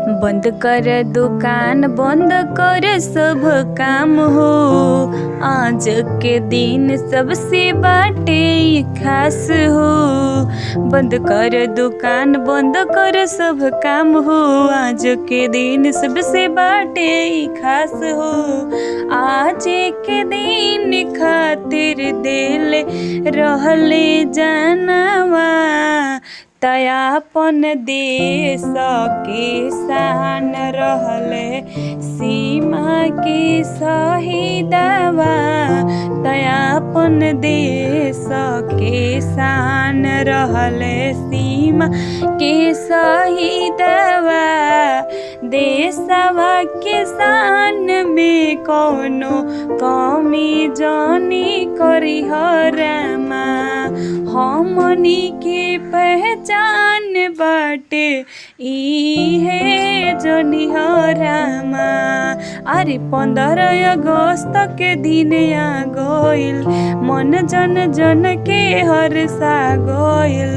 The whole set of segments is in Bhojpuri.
बंद कर दुकान, बंद कर सब काम हो। आज के दिन सबसे बाटे खास हो। बंद कर दुकान, बंद कर सब काम हो। आज के दिन सबसे बाटे खास हो। आज के दिन खातिर दिल रहले जानवा, तयापन देश के शान रहले सीमा के शहीदवा। तयापन देश के शान रहले सीमा के शहीदवा। देशवा के शान में कौनो कमी जानी करी हरामा। हमनी के पहचान बाटे इहे जनी हरामा। अरे 15 अगस्त के दिन आ गइल, मन जन जन के हर्षा गइल।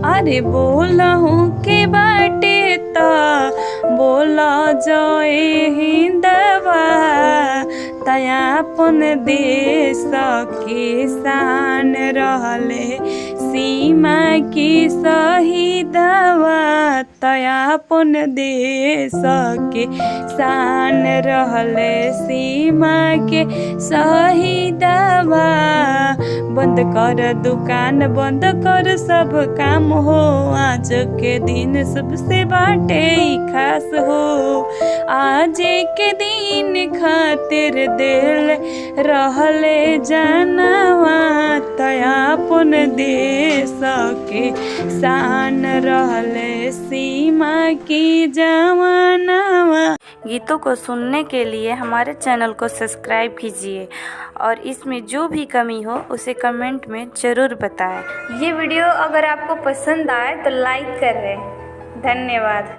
अरे बोलहु के बाटे त बोला जय हिंदवा। तयापन देश के शान रहले सीमा की शहीदवा। तयापन देश के शान रहले सीमा के शहीदवा। बंद कर दुकान, बंद कर सब काम हो। आज के दिन सबसे बाटे खास हो। आज के दिन खातिर दिल रहले जानवा, तयापन देश के शान रहले सीमा की जवानवा। गीतों को सुनने के लिए हमारे चैनल को सब्सक्राइब कीजिए और इसमें जो भी कमी हो उसे कमेंट में ज़रूर बताएं। ये वीडियो अगर आपको पसंद आए तो लाइक करें। धन्यवाद।